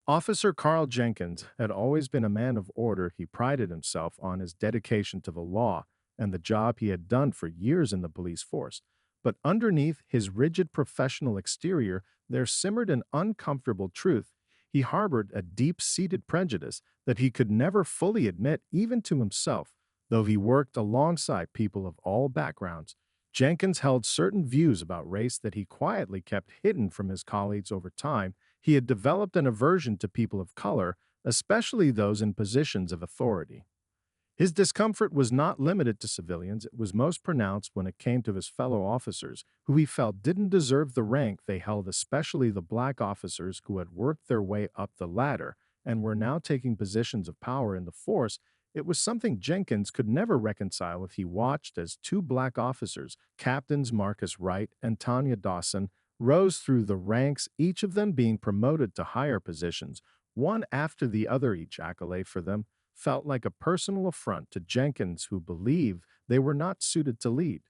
Officer Carl Jenkins had always been a man of order. He prided himself on his dedication to the law and the job he had done for years in the police force. But underneath his rigid professional exterior, there simmered an uncomfortable truth. He harbored a deep seated prejudice that he could never fully admit, even to himself, though he worked alongside people of all backgrounds. Jenkins held certain views about race that he quietly kept hidden from his colleagues over time. He had developed an aversion to people of color, especially those in positions of authority. His discomfort was not limited to civilians, it was most pronounced when it came to his fellow officers, who he felt didn't deserve the rank they held, especially the black officers who had worked their way up the ladder and were now taking positions of power in the force. It was something Jenkins could never reconcile if he watched as two black officers, Captains Marcus Wright and Tanya Dawson, rose through the ranks, each of them being promoted to higher positions, one after the other. Each accolade for them felt like a personal affront to Jenkins, who believed they were not suited to lead.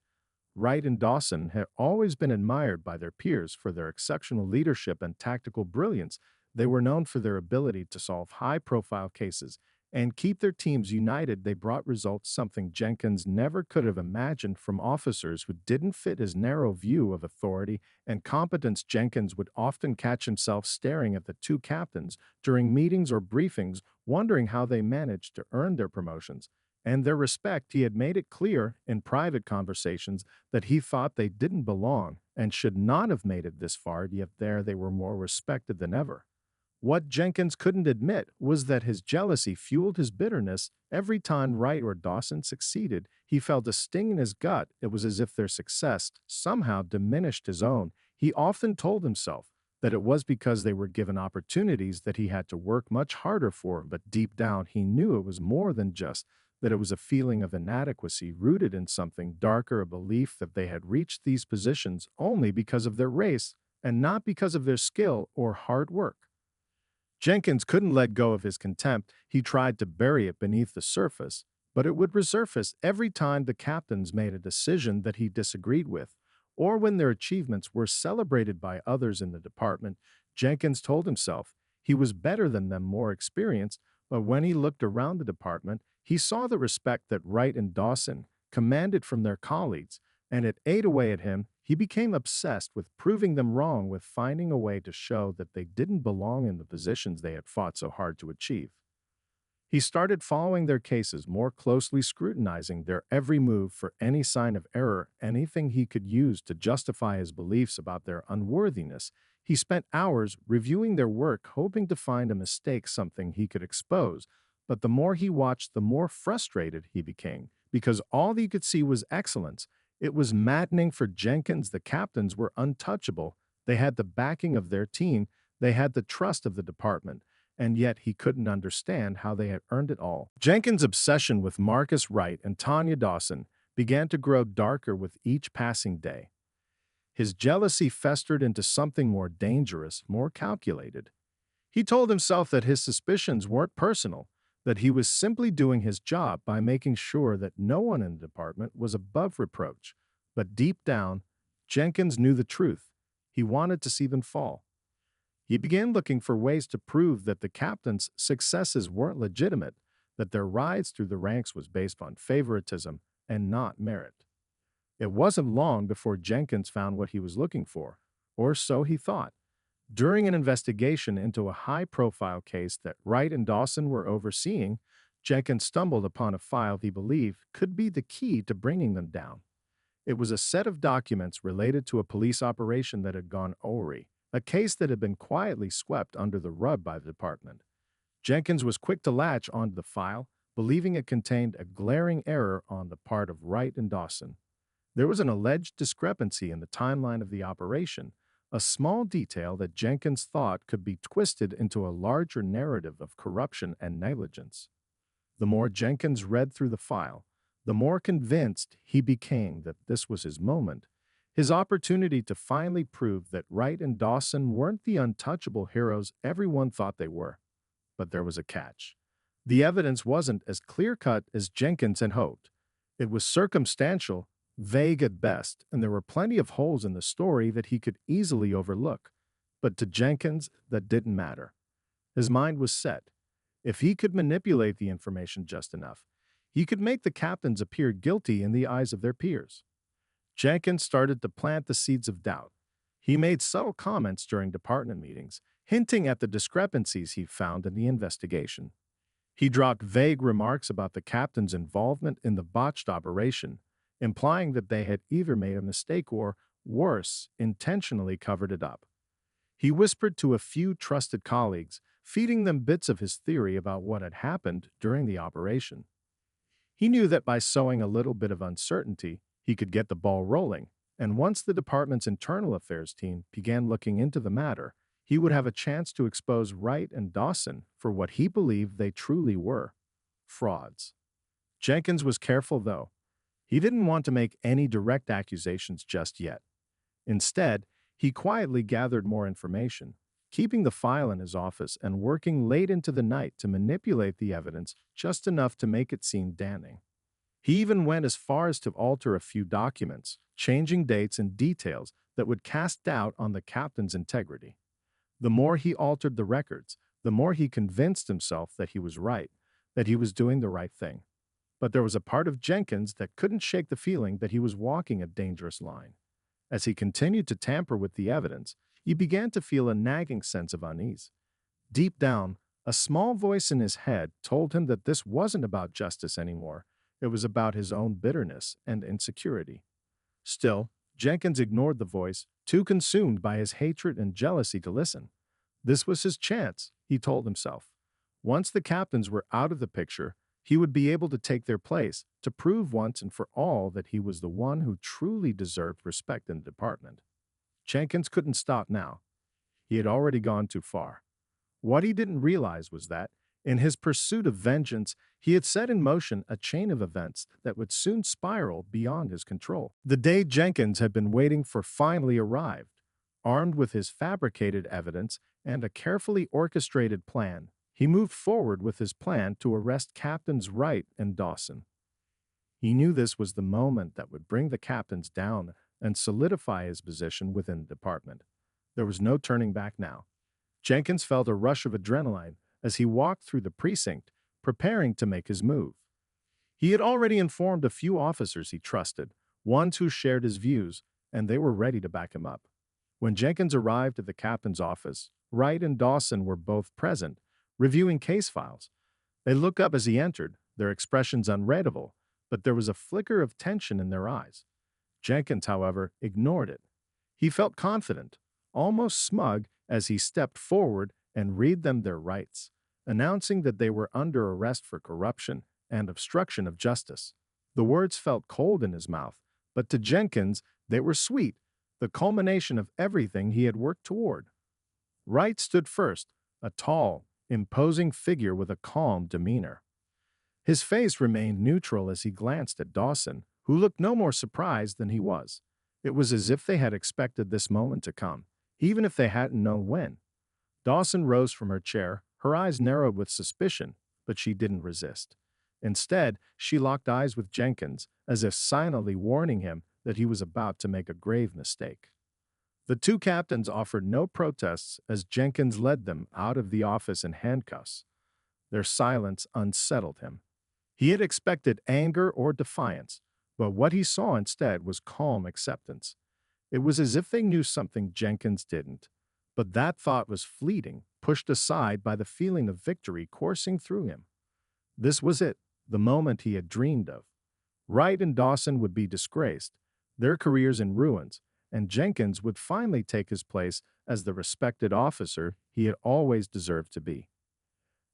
Wright and Dawson had always been admired by their peers for their exceptional leadership and tactical brilliance. They were known for their ability to solve high-profile cases and keep their teams united. They brought results, something Jenkins never could have imagined from officers who didn't fit his narrow view of authority and competence. Jenkins would often catch himself staring at the two captains during meetings or briefings, wondering how they managed to earn their promotions and their respect. He had made it clear in private conversations that he thought they didn't belong and should not have made it this far, yet there they were, more respected than ever. What Jenkins couldn't admit was that his jealousy fueled his bitterness. Every time Wright or Dawson succeeded, he felt a sting in his gut. It was as if their success somehow diminished his own. He often told himself that it was because they were given opportunities that he had to work much harder for, but deep down he knew it was more than just that. It was a feeling of inadequacy rooted in something darker, a belief that they had reached these positions only because of their race and not because of their skill or hard work. Jenkins couldn't let go of his contempt. He tried to bury it beneath the surface, but it would resurface every time the captains made a decision that he disagreed with, or when their achievements were celebrated by others in the department. Jenkins told himself he was better than them, more experienced, but when he looked around the department, he saw the respect that Wright and Dawson commanded from their colleagues, and it ate away at him. He became obsessed with proving them wrong, with finding a way to show that they didn't belong in the positions they had fought so hard to achieve. He started following their cases more closely, scrutinizing their every move for any sign of error, anything he could use to justify his beliefs about their unworthiness. He spent hours reviewing their work, hoping to find a mistake, something he could expose. But the more he watched, the more frustrated he became, because all he could see was excellence. It was maddening for Jenkins. The captains were untouchable. They had the backing of their team. They had the trust of the department. And yet he couldn't understand how they had earned it all. Jenkins' obsession with Marcus Wright and Tanya Dawson began to grow darker with each passing day. His jealousy festered into something more dangerous, more calculated. He told himself that his suspicions weren't personal, that he was simply doing his job by making sure that no one in the department was above reproach. But deep down, Jenkins knew the truth. He wanted to see them fall. He began looking for ways to prove that the captain's successes weren't legitimate, that their rise through the ranks was based on favoritism and not merit. It wasn't long before Jenkins found what he was looking for, or so he thought. During an investigation into a high-profile case that Wright and Dawson were overseeing, Jenkins stumbled upon a file he believed could be the key to bringing them down. It was a set of documents related to a police operation that had gone awry, a case that had been quietly swept under the rug by the department. Jenkins was quick to latch onto the file, believing it contained a glaring error on the part of Wright and Dawson. There was an alleged discrepancy in the timeline of the operation, a small detail that Jenkins thought could be twisted into a larger narrative of corruption and negligence. The more Jenkins read through the file, the more convinced he became that this was his moment, his opportunity to finally prove that Wright and Dawson weren't the untouchable heroes everyone thought they were. But there was a catch. The evidence wasn't as clear-cut as Jenkins had hoped. It was circumstantial, vague at best, and there were plenty of holes in the story that he could easily overlook. But to Jenkins, that didn't matter. His mind was set. If he could manipulate the information just enough, he could make the captains appear guilty in the eyes of their peers. Jenkins started to plant the seeds of doubt. He made subtle comments during department meetings, hinting at the discrepancies he found in the investigation. He dropped vague remarks about the captain's involvement in the botched operation, implying that they had either made a mistake or, worse, intentionally covered it up. He whispered to a few trusted colleagues, feeding them bits of his theory about what had happened during the operation. He knew that by sowing a little bit of uncertainty, he could get the ball rolling, and once the department's internal affairs team began looking into the matter, he would have a chance to expose Wright and Dawson for what he believed they truly were: frauds. Jenkins was careful, though. He didn't want to make any direct accusations just yet. Instead, he quietly gathered more information, keeping the file in his office and working late into the night to manipulate the evidence just enough to make it seem damning. He even went as far as to alter a few documents, changing dates and details that would cast doubt on the captain's integrity. The more he altered the records, the more he convinced himself that he was right, that he was doing the right thing. But there was a part of Jenkins that couldn't shake the feeling that he was walking a dangerous line. As he continued to tamper with the evidence, he began to feel a nagging sense of unease. Deep down, a small voice in his head told him that this wasn't about justice anymore. It was about his own bitterness and insecurity. Still, Jenkins ignored the voice, too consumed by his hatred and jealousy to listen. This was his chance, he told himself. Once the captains were out of the picture, he would be able to take their place, to prove once and for all that he was the one who truly deserved respect in the department. Jenkins couldn't stop now. He had already gone too far. What he didn't realize was that, in his pursuit of vengeance, he had set in motion a chain of events that would soon spiral beyond his control. The day Jenkins had been waiting for finally arrived. Armed with his fabricated evidence and a carefully orchestrated plan, he moved forward with his plan to arrest Captains Wright and Dawson. He knew this was the moment that would bring the captains down and solidify his position within the department. There was no turning back now. Jenkins felt a rush of adrenaline as he walked through the precinct, preparing to make his move. He had already informed a few officers he trusted, ones who shared his views, and they were ready to back him up. When Jenkins arrived at the captain's office, Wright and Dawson were both present, reviewing case files. They looked up as he entered, their expressions unreadable, but there was a flicker of tension in their eyes. Jenkins, however, ignored it. He felt confident, almost smug, as he stepped forward and read them their rights, announcing that they were under arrest for corruption and obstruction of justice. The words felt cold in his mouth, but to Jenkins they were sweet, the culmination of everything he had worked toward. Wright stood first, a tall, imposing figure with a calm demeanor. His face remained neutral as he glanced at Dawson, who looked no more surprised than he was. It was as if they had expected this moment to come, even if they hadn't known when. Dawson rose from her chair, her eyes narrowed with suspicion, but she didn't resist. Instead, she locked eyes with Jenkins, as if silently warning him that he was about to make a grave mistake. The two captains offered no protests as Jenkins led them out of the office in handcuffs. Their silence unsettled him. He had expected anger or defiance, but what he saw instead was calm acceptance. It was as if they knew something Jenkins didn't. But that thought was fleeting, pushed aside by the feeling of victory coursing through him. This was it, the moment he had dreamed of. Wright and Dawson would be disgraced, their careers in ruins, and Jenkins would finally take his place as the respected officer he had always deserved to be.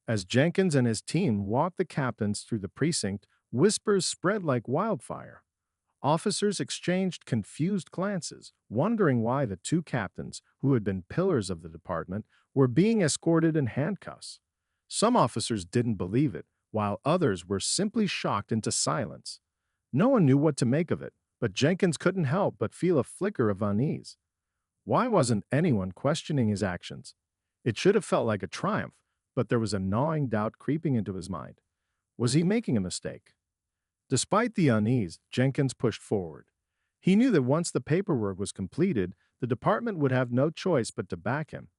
As Jenkins and his team walked the captains through the precinct, whispers spread like wildfire. Officers exchanged confused glances, wondering why the two captains, who had been pillars of the department, were being escorted in handcuffs. Some officers didn't believe it, while others were simply shocked into silence. No one knew what to make of it, but Jenkins couldn't help but feel a flicker of unease. Why wasn't anyone questioning his actions? It should have felt like a triumph, but there was a gnawing doubt creeping into his mind. Was he making a mistake? Despite the unease, Jenkins pushed forward. He knew that once the paperwork was completed, the department would have no choice but to back him.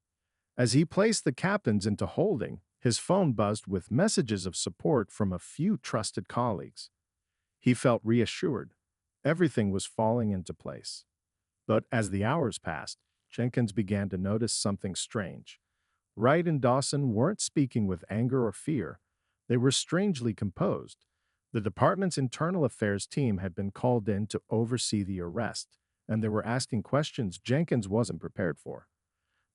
As he placed the captains into holding, his phone buzzed with messages of support from a few trusted colleagues. He felt reassured. Everything was falling into place. But as the hours passed, Jenkins began to notice something strange. Wright and Dawson weren't speaking with anger or fear. They were strangely composed. The department's internal affairs team had been called in to oversee the arrest, and they were asking questions Jenkins wasn't prepared for.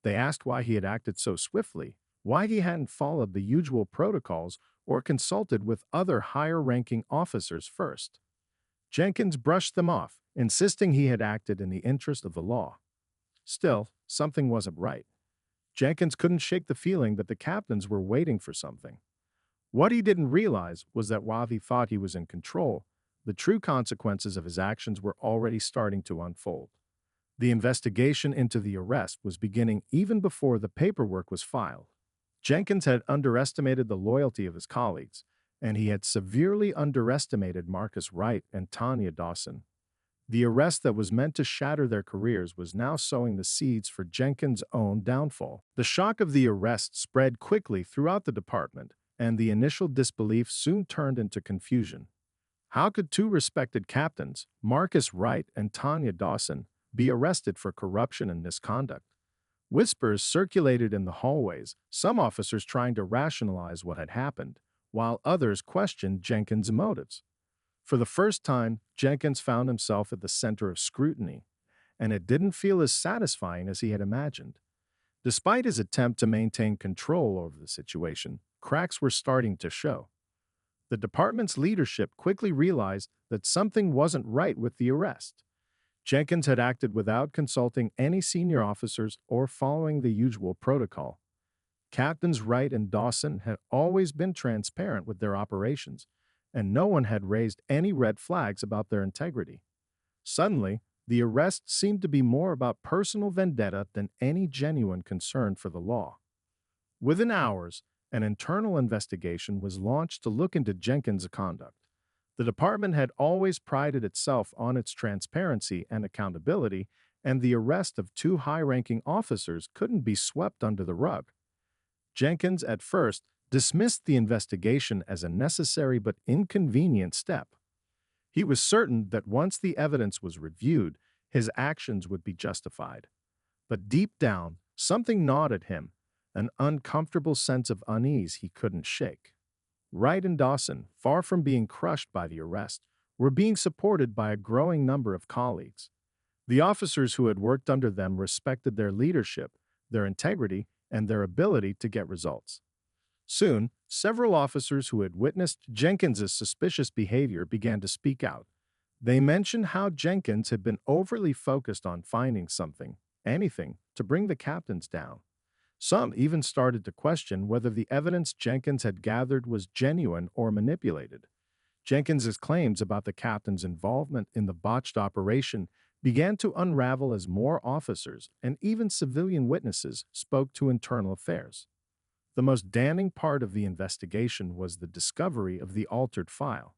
They asked why he had acted so swiftly, why he hadn't followed the usual protocols or consulted with other higher-ranking officers first. Jenkins brushed them off, insisting he had acted in the interest of the law. Still, something wasn't right. Jenkins couldn't shake the feeling that the captains were waiting for something. What he didn't realize was that while he thought he was in control, the true consequences of his actions were already starting to unfold. The investigation into the arrest was beginning even before the paperwork was filed. Jenkins had underestimated the loyalty of his colleagues, and he had severely underestimated Marcus Wright and Tanya Dawson. The arrest that was meant to shatter their careers was now sowing the seeds for Jenkins' own downfall. The shock of the arrest spread quickly throughout the department, and the initial disbelief soon turned into confusion. How could two respected captains, Marcus Wright and Tanya Dawson, be arrested for corruption and misconduct? Whispers circulated in the hallways, some officers trying to rationalize what had happened, while others questioned Jenkins' motives. For the first time, Jenkins found himself at the center of scrutiny, and it didn't feel as satisfying as he had imagined. Despite his attempt to maintain control over the situation, cracks were starting to show. The department's leadership quickly realized that something wasn't right with the arrest. Jenkins had acted without consulting any senior officers or following the usual protocol. Captains Wright and Dawson had always been transparent with their operations, and no one had raised any red flags about their integrity. Suddenly, the arrest seemed to be more about personal vendetta than any genuine concern for the law. Within hours, an internal investigation was launched to look into Jenkins' conduct. The department had always prided itself on its transparency and accountability, and the arrest of two high-ranking officers couldn't be swept under the rug. Jenkins, at first, dismissed the investigation as a necessary but inconvenient step. He was certain that once the evidence was reviewed, his actions would be justified. But deep down, something gnawed at him, an uncomfortable sense of unease he couldn't shake. Wright and Dawson, far from being crushed by the arrest, were being supported by a growing number of colleagues. The officers who had worked under them respected their leadership, their integrity, and their ability to get results. Soon, several officers who had witnessed Jenkins' suspicious behavior began to speak out. They mentioned how Jenkins had been overly focused on finding something, anything, to bring the captains down. Some even started to question whether the evidence Jenkins had gathered was genuine or manipulated. Jenkins's claims about the captain's involvement in the botched operation began to unravel as more officers and even civilian witnesses spoke to internal affairs. The most damning part of the investigation was the discovery of the altered file.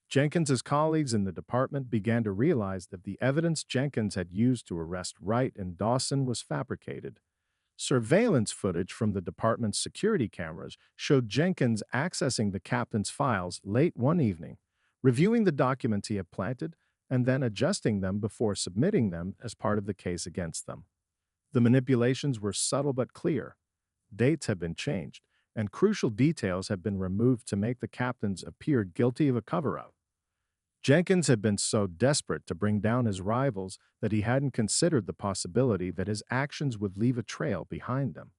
Jenkins's colleagues in the department began to realize that the evidence Jenkins had used to arrest Wright and Dawson was fabricated. Surveillance footage from the department's security cameras showed Jenkins accessing the captain's files late one evening, reviewing the documents he had planted, and then adjusting them before submitting them as part of the case against them. The manipulations were subtle but clear. Dates had been changed, and crucial details had been removed to make the captains appear guilty of a cover-up. Jenkins had been so desperate to bring down his rivals that he hadn't considered the possibility that his actions would leave a trail behind them.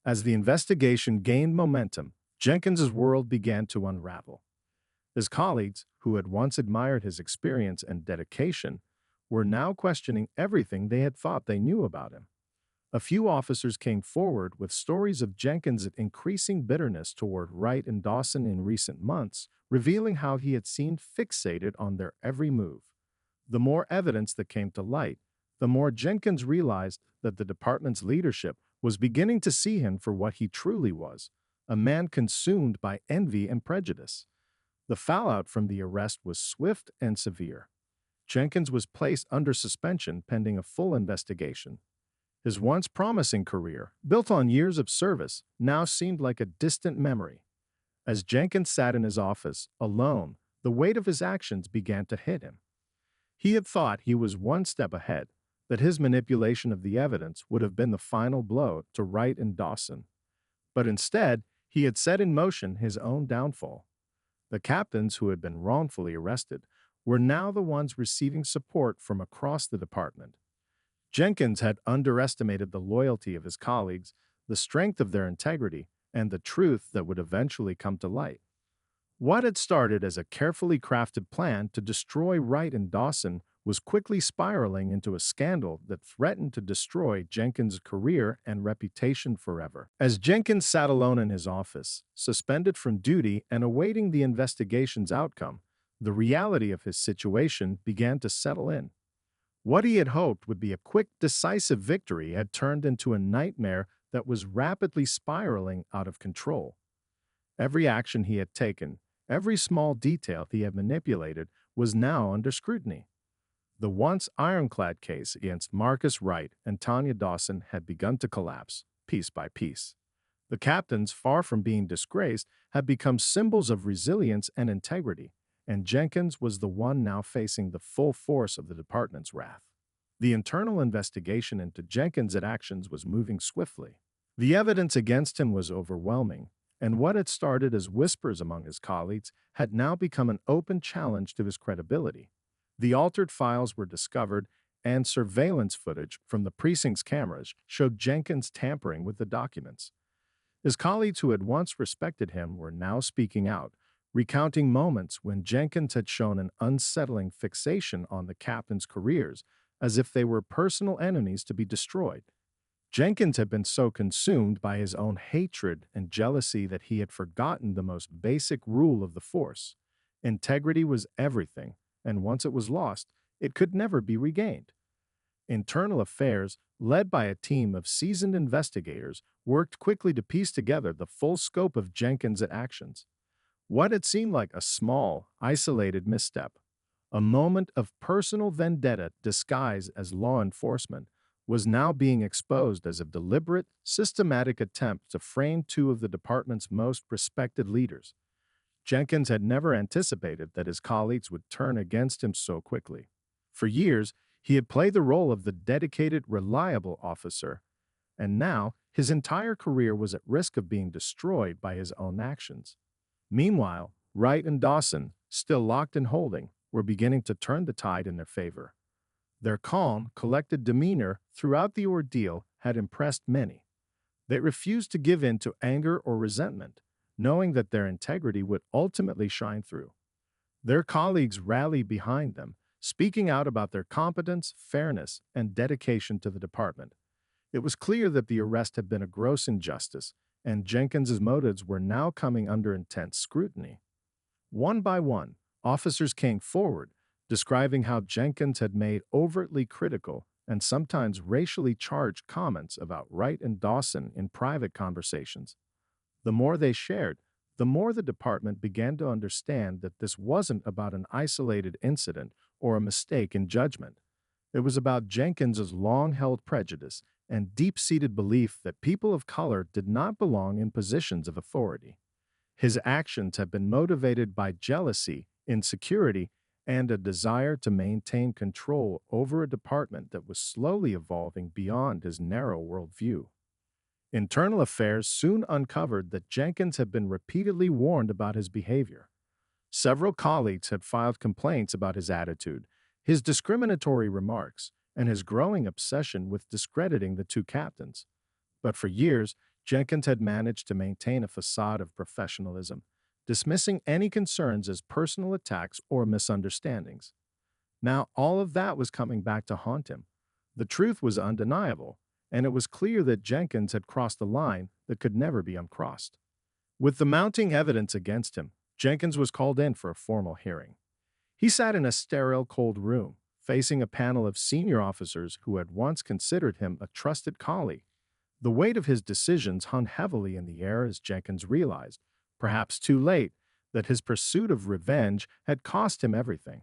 As the investigation gained momentum, Jenkins's world began to unravel. His colleagues, who had once admired his experience and dedication, were now questioning everything they had thought they knew about him. A few officers came forward with stories of Jenkins' increasing bitterness toward Wright and Dawson in recent months, revealing how he had seemed fixated on their every move. The more evidence that came to light, the more Jenkins realized that the department's leadership was beginning to see him for what he truly was, a man consumed by envy and prejudice. The fallout from the arrest was swift and severe. Jenkins was placed under suspension pending a full investigation. His once promising career, built on years of service, now seemed like a distant memory. As Jenkins sat in his office, alone, the weight of his actions began to hit him. He had thought he was one step ahead, that his manipulation of the evidence would have been the final blow to Wright and Dawson. But instead, he had set in motion his own downfall. The captains who had been wrongfully arrested were now the ones receiving support from across the department. Jenkins had underestimated the loyalty of his colleagues, the strength of their integrity, and the truth that would eventually come to light. What had started as a carefully crafted plan to destroy Wright and Dawson was quickly spiraling into a scandal that threatened to destroy Jenkins' career and reputation forever. As Jenkins sat alone in his office, suspended from duty and awaiting the investigation's outcome, the reality of his situation began to settle in. What he had hoped would be a quick, decisive victory had turned into a nightmare that was rapidly spiraling out of control. Every action he had taken, every small detail he had manipulated, was now under scrutiny. The once ironclad case against Marcus Wright and Tanya Dawson had begun to collapse, piece by piece. The captains, far from being disgraced, had become symbols of resilience and integrity, and Jenkins was the one now facing the full force of the department's wrath. The internal investigation into Jenkins' actions was moving swiftly. The evidence against him was overwhelming, and what had started as whispers among his colleagues had now become an open challenge to his credibility. The altered files were discovered, and surveillance footage from the precinct's cameras showed Jenkins tampering with the documents. His colleagues who had once respected him were now speaking out, recounting moments when Jenkins had shown an unsettling fixation on the captain's careers, as if they were personal enemies to be destroyed. Jenkins had been so consumed by his own hatred and jealousy that he had forgotten the most basic rule of the force. Integrity was everything, and once it was lost, it could never be regained. Internal affairs, led by a team of seasoned investigators, worked quickly to piece together the full scope of Jenkins' actions. What had seemed like a small, isolated misstep, a moment of personal vendetta disguised as law enforcement, was now being exposed as a deliberate, systematic attempt to frame two of the department's most respected leaders. Jenkins had never anticipated that his colleagues would turn against him so quickly. For years, he had played the role of the dedicated, reliable officer, and now his entire career was at risk of being destroyed by his own actions. Meanwhile, Wright and Dawson, still locked in holding, were beginning to turn the tide in their favor. Their calm, collected demeanor throughout the ordeal had impressed many. They refused to give in to anger or resentment, knowing that their integrity would ultimately shine through. Their colleagues rallied behind them, speaking out about their competence, fairness, and dedication to the department. It was clear that the arrest had been a gross injustice, and Jenkins's motives were now coming under intense scrutiny. One by one, officers came forward, describing how Jenkins had made overtly critical and sometimes racially charged comments about Wright and Dawson in private conversations. The more they shared, the more the department began to understand that this wasn't about an isolated incident or a mistake in judgment. It was about Jenkins's long-held prejudice and deep-seated belief that people of color did not belong in positions of authority. His actions had been motivated by jealousy, insecurity, and a desire to maintain control over a department that was slowly evolving beyond his narrow worldview. Internal affairs soon uncovered that Jenkins had been repeatedly warned about his behavior. Several colleagues had filed complaints about his attitude, his discriminatory remarks, and his growing obsession with discrediting the two captains. But for years, Jenkins had managed to maintain a facade of professionalism, dismissing any concerns as personal attacks or misunderstandings. Now all of that was coming back to haunt him. The truth was undeniable, and it was clear that Jenkins had crossed a line that could never be uncrossed. With the mounting evidence against him, Jenkins was called in for a formal hearing. He sat in a sterile, cold room, facing a panel of senior officers who had once considered him a trusted colleague. The weight of his decisions hung heavily in the air as Jenkins realized, perhaps too late, that his pursuit of revenge had cost him everything.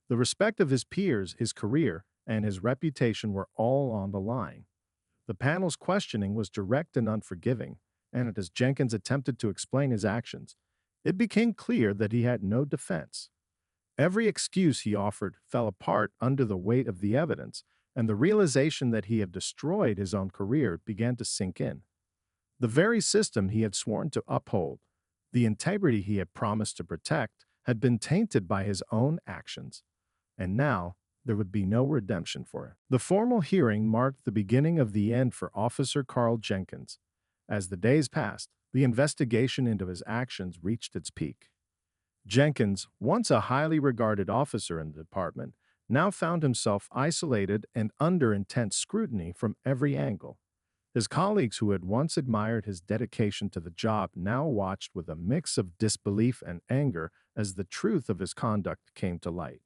The respect of his peers, his career, and his reputation were all on the line. The panel's questioning was direct and unforgiving, and as Jenkins attempted to explain his actions, it became clear that he had no defense. Every excuse he offered fell apart under the weight of the evidence, and the realization that he had destroyed his own career began to sink in. The very system he had sworn to uphold, the integrity he had promised to protect, had been tainted by his own actions, and now there would be no redemption for it. The formal hearing marked the beginning of the end for Officer Carl Jenkins. As the days passed, the investigation into his actions reached its peak. Jenkins, once a highly regarded officer in the department, now found himself isolated and under intense scrutiny from every angle. His colleagues who had once admired his dedication to the job now watched with a mix of disbelief and anger as the truth of his conduct came to light.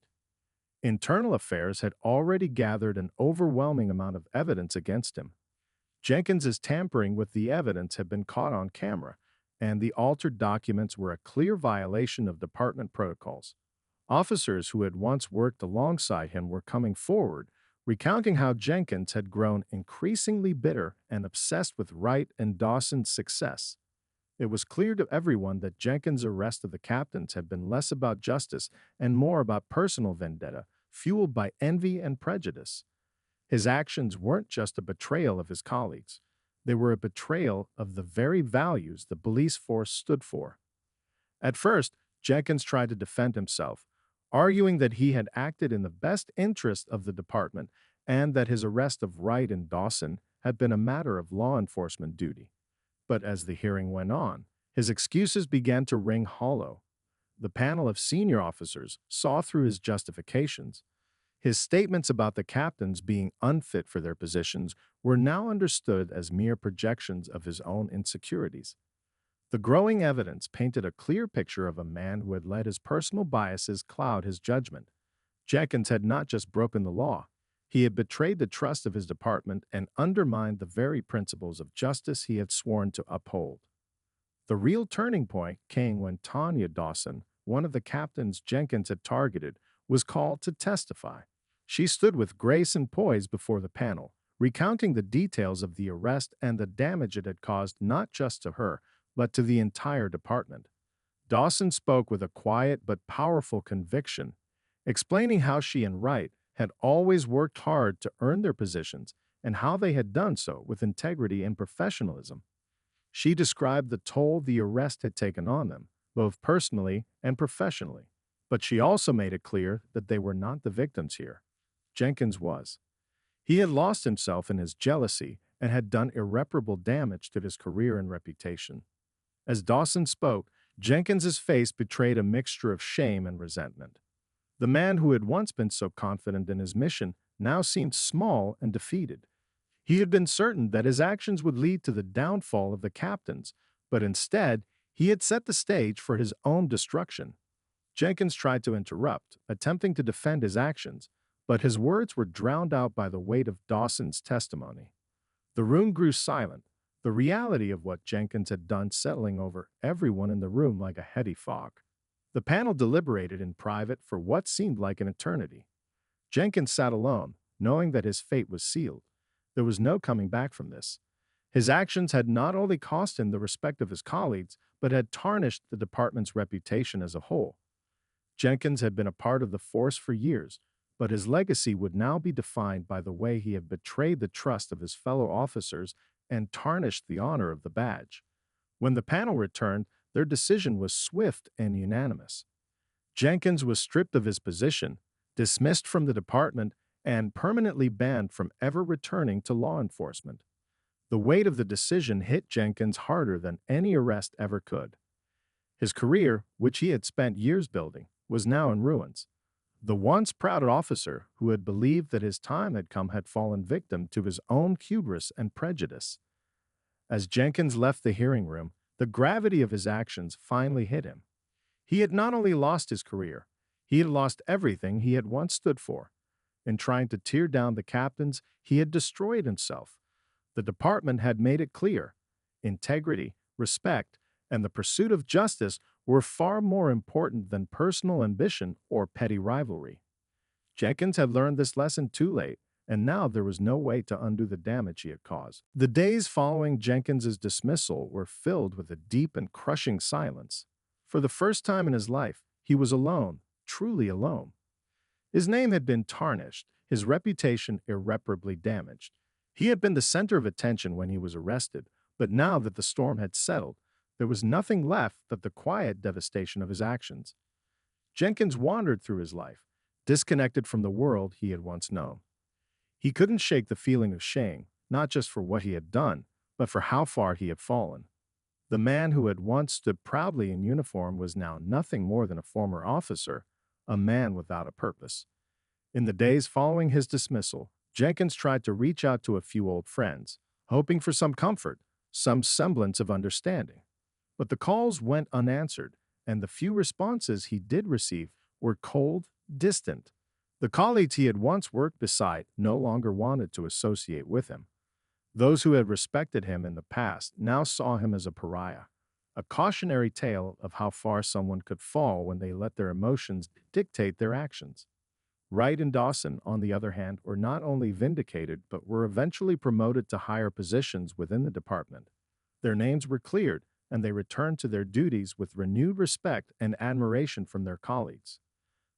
Internal affairs had already gathered an overwhelming amount of evidence against him. Jenkins's tampering with the evidence had been caught on camera, and the altered documents were a clear violation of department protocols. Officers who had once worked alongside him were coming forward, recounting how Jenkins had grown increasingly bitter and obsessed with Wright and Dawson's success. It was clear to everyone that Jenkins' arrest of the captains had been less about justice and more about personal vendetta, fueled by envy and prejudice. His actions weren't just a betrayal of his colleagues. They were a betrayal of the very values the police force stood for. At first, Jenkins tried to defend himself, arguing that he had acted in the best interest of the department and that his arrest of Wright and Dawson had been a matter of law enforcement duty. But as the hearing went on, his excuses began to ring hollow. The panel of senior officers saw through his justifications. His statements about the captains being unfit for their positions were now understood as mere projections of his own insecurities. The growing evidence painted a clear picture of a man who had let his personal biases cloud his judgment. Jenkins had not just broken the law, he had betrayed the trust of his department and undermined the very principles of justice he had sworn to uphold. The real turning point came when Tanya Dawson, one of the captains Jenkins had targeted, was called to testify. She stood with grace and poise before the panel, recounting the details of the arrest and the damage it had caused not just to her, but to the entire department. Dawson spoke with a quiet but powerful conviction, explaining how she and Wright had always worked hard to earn their positions and how they had done so with integrity and professionalism. She described the toll the arrest had taken on them, both personally and professionally. But she also made it clear that they were not the victims here. Jenkins was. He had lost himself in his jealousy and had done irreparable damage to his career and reputation. As Dawson spoke, Jenkins's face betrayed a mixture of shame and resentment. The man who had once been so confident in his mission now seemed small and defeated. He had been certain that his actions would lead to the downfall of the captains, but instead, he had set the stage for his own destruction. Jenkins tried to interrupt, attempting to defend his actions, but his words were drowned out by the weight of Dawson's testimony. The room grew silent, the reality of what Jenkins had done settling over everyone in the room like a heady fog. The panel deliberated in private for what seemed like an eternity. Jenkins sat alone, knowing that his fate was sealed. There was no coming back from this. His actions had not only cost him the respect of his colleagues, but had tarnished the department's reputation as a whole. Jenkins had been a part of the force for years, but his legacy would now be defined by the way he had betrayed the trust of his fellow officers and tarnished the honor of the badge. When the panel returned, their decision was swift and unanimous. Jenkins was stripped of his position, dismissed from the department, and permanently banned from ever returning to law enforcement. The weight of the decision hit Jenkins harder than any arrest ever could. His career, which he had spent years building, was now in ruins. The once proud officer who had believed that his time had come had fallen victim to his own hubris and prejudice. As Jenkins left the hearing room, the gravity of his actions finally hit him. He had not only lost his career, he had lost everything he had once stood for. In trying to tear down the captains, he had destroyed himself. The department had made it clear. Integrity, respect, and the pursuit of justice were far more important than personal ambition or petty rivalry. Jenkins had learned this lesson too late, and now there was no way to undo the damage he had caused. The days following Jenkins's dismissal were filled with a deep and crushing silence. For the first time in his life, he was alone, truly alone. His name had been tarnished, his reputation irreparably damaged. He had been the center of attention when he was arrested, but now that the storm had settled, there was nothing left but the quiet devastation of his actions. Jenkins wandered through his life, disconnected from the world he had once known. He couldn't shake the feeling of shame, not just for what he had done, but for how far he had fallen. The man who had once stood proudly in uniform was now nothing more than a former officer, a man without a purpose. In the days following his dismissal, Jenkins tried to reach out to a few old friends, hoping for some comfort, some semblance of understanding. But the calls went unanswered, and the few responses he did receive were cold, distant. The colleagues he had once worked beside no longer wanted to associate with him. Those who had respected him in the past now saw him as a pariah, a cautionary tale of how far someone could fall when they let their emotions dictate their actions. Wright and Dawson, on the other hand, were not only vindicated but were eventually promoted to higher positions within the department. Their names were cleared, and they returned to their duties with renewed respect and admiration from their colleagues.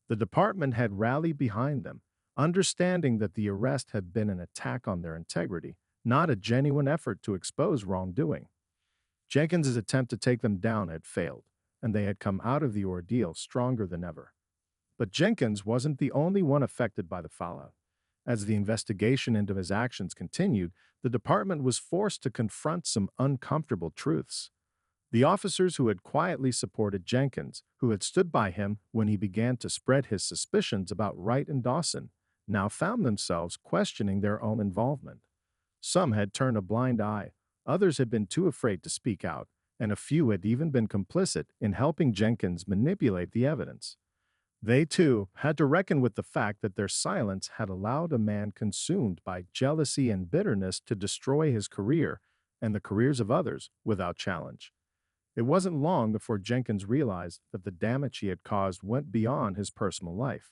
The department had rallied behind them, understanding that the arrest had been an attack on their integrity, not a genuine effort to expose wrongdoing. Jenkins's attempt to take them down had failed, and they had come out of the ordeal stronger than ever. But Jenkins wasn't the only one affected by the fallout. As the investigation into his actions continued, the department was forced to confront some uncomfortable truths. The officers who had quietly supported Jenkins, who had stood by him when he began to spread his suspicions about Wright and Dawson, now found themselves questioning their own involvement. Some had turned a blind eye, others had been too afraid to speak out, and a few had even been complicit in helping Jenkins manipulate the evidence. They, too, had to reckon with the fact that their silence had allowed a man consumed by jealousy and bitterness to destroy his career and the careers of others without challenge. It wasn't long before Jenkins realized that the damage he had caused went beyond his personal life.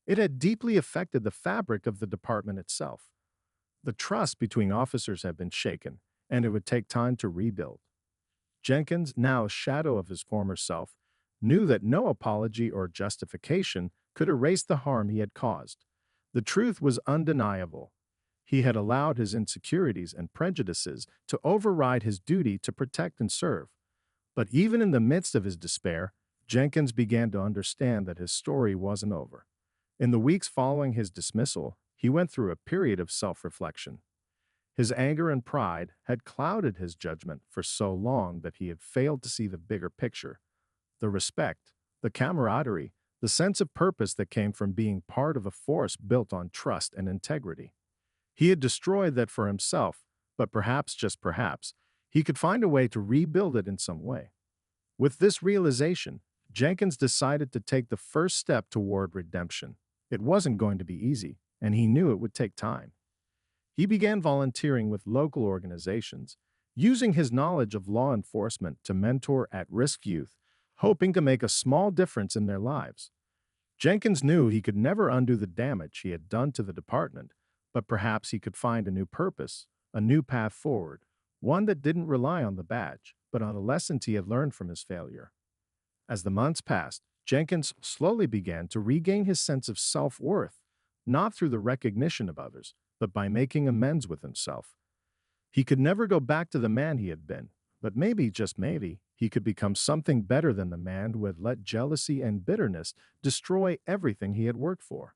It had deeply affected the fabric of the department itself. The trust between officers had been shaken, and it would take time to rebuild. Jenkins, now a shadow of his former self, knew that no apology or justification could erase the harm he had caused. The truth was undeniable. He had allowed his insecurities and prejudices to override his duty to protect and serve. But even in the midst of his despair, Jenkins began to understand that his story wasn't over. In the weeks following his dismissal, he went through a period of self-reflection. His anger and pride had clouded his judgment for so long that he had failed to see the bigger picture. The respect, the camaraderie, the sense of purpose that came from being part of a force built on trust and integrity. He had destroyed that for himself, but perhaps, just perhaps, he could find a way to rebuild it in some way. With this realization, Jenkins decided to take the first step toward redemption. It wasn't going to be easy, and he knew it would take time. He began volunteering with local organizations, using his knowledge of law enforcement to mentor at-risk youth, hoping to make a small difference in their lives. Jenkins knew he could never undo the damage he had done to the department, but perhaps he could find a new purpose, a new path forward, one that didn't rely on the badge, but on the lessons he had learned from his failure. As the months passed, Jenkins slowly began to regain his sense of self-worth, not through the recognition of others, but by making amends with himself. He could never go back to the man he had been, but maybe, just maybe, he could become something better than the man who had let jealousy and bitterness destroy everything he had worked for.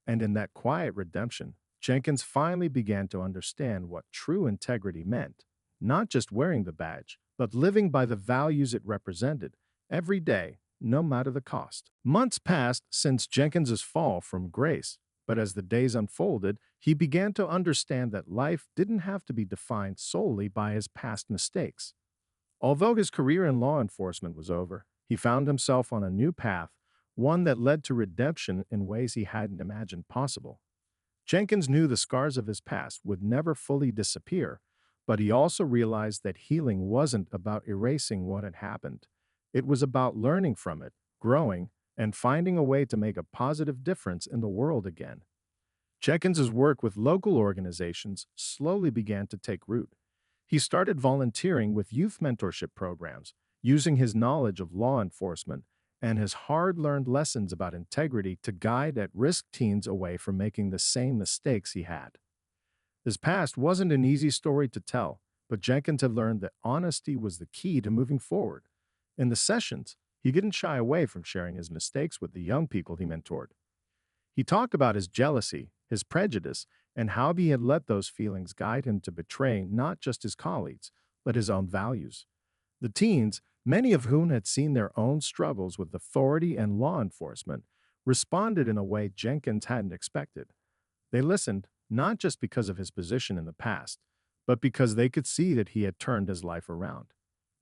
And in that quiet redemption, Jenkins finally began to understand what true integrity meant, not just wearing the badge, but living by the values it represented, every day, no matter the cost. Months passed since Jenkins's fall from grace, but as the days unfolded, he began to understand that life didn't have to be defined solely by his past mistakes. Although his career in law enforcement was over, he found himself on a new path, one that led to redemption in ways he hadn't imagined possible. Jenkins knew the scars of his past would never fully disappear, but he also realized that healing wasn't about erasing what had happened. It was about learning from it, growing, and finding a way to make a positive difference in the world again. Jenkins's work with local organizations slowly began to take root. He started volunteering with youth mentorship programs, using his knowledge of law enforcement and his hard learned lessons about integrity to guide at risk teens away from making the same mistakes he had. His past wasn't an easy story to tell, but Jenkins had learned that honesty was the key to moving forward. In the sessions, he didn't shy away from sharing his mistakes with the young people he mentored. He talked about his jealousy, his prejudice, and how he had let those feelings guide him to betray not just his colleagues, but his own values. The teens, many of whom had seen their own struggles with authority and law enforcement, responded in a way Jenkins hadn't expected. They listened not just because of his position in the past, but because they could see that he had turned his life around.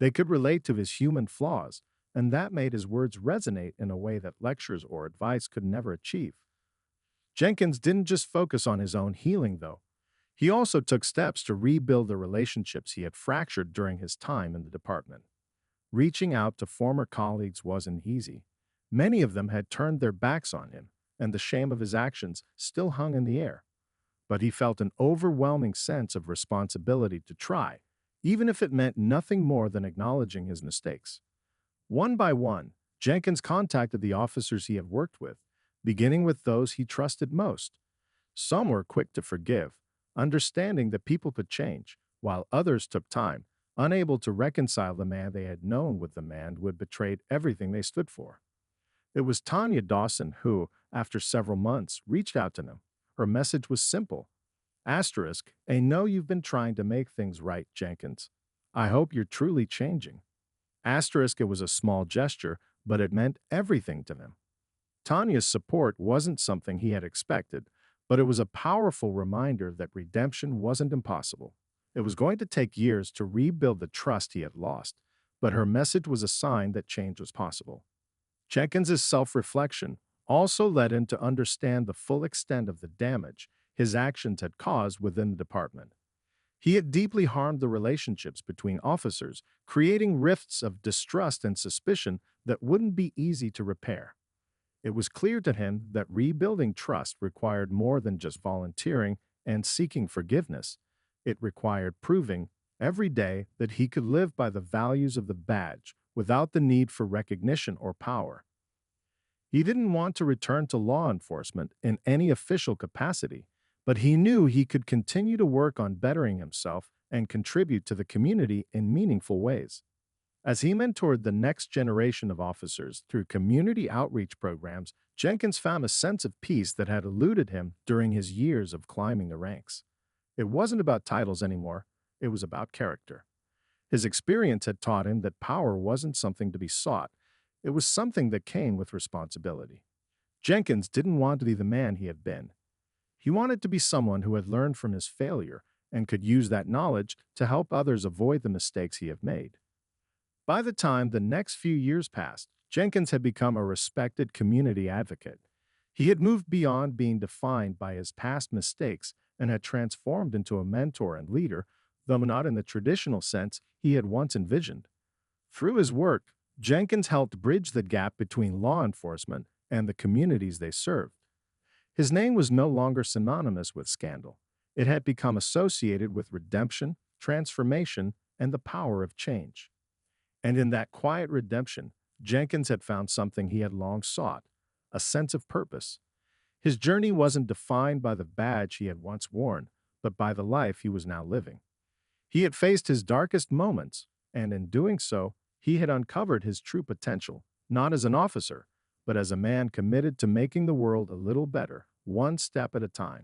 They could relate to his human flaws, and that made his words resonate in a way that lectures or advice could never achieve. Jenkins didn't just focus on his own healing, though. He also took steps to rebuild the relationships he had fractured during his time in the department. Reaching out to former colleagues wasn't easy. Many of them had turned their backs on him, and the shame of his actions still hung in the air. But he felt an overwhelming sense of responsibility to try, even if it meant nothing more than acknowledging his mistakes. One by one, Jenkins contacted the officers he had worked with, beginning with those he trusted most. Some were quick to forgive, understanding that people could change, while others took time, unable to reconcile the man they had known with the man who had betrayed everything they stood for. It was Tanya Dawson who, after several months, reached out to him. Her message was simple. Asterisk, I know you've been trying to make things right, Jenkins. I hope you're truly changing. Asterisk, it was a small gesture, but it meant everything to him. Tanya's support wasn't something he had expected, but it was a powerful reminder that redemption wasn't impossible. It was going to take years to rebuild the trust he had lost, but her message was a sign that change was possible. Jenkins's self-reflection also led him to understand the full extent of the damage his actions had caused within the department. He had deeply harmed the relationships between officers, creating rifts of distrust and suspicion that wouldn't be easy to repair. It was clear to him that rebuilding trust required more than just volunteering and seeking forgiveness. It required proving every day that he could live by the values of the badge without the need for recognition or power. He didn't want to return to law enforcement in any official capacity, but he knew he could continue to work on bettering himself and contribute to the community in meaningful ways. As he mentored the next generation of officers through community outreach programs, Jenkins found a sense of peace that had eluded him during his years of climbing the ranks. It wasn't about titles anymore, it was about character. His experience had taught him that power wasn't something to be sought, it was something that came with responsibility. Jenkins didn't want to be the man he had been. He wanted to be someone who had learned from his failure and could use that knowledge to help others avoid the mistakes he had made. By the time the next few years passed, Jenkins had become a respected community advocate. He had moved beyond being defined by his past mistakes and had transformed into a mentor and leader, though not in the traditional sense he had once envisioned. Through his work, Jenkins helped bridge the gap between law enforcement and the communities they served. His name was no longer synonymous with scandal. It had become associated with redemption, transformation, and the power of change. And in that quiet redemption, Jenkins had found something he had long sought, a sense of purpose. His journey wasn't defined by the badge he had once worn, but by the life he was now living. He had faced his darkest moments, and in doing so, he had uncovered his true potential, not as an officer, but as a man committed to making the world a little better, one step at a time.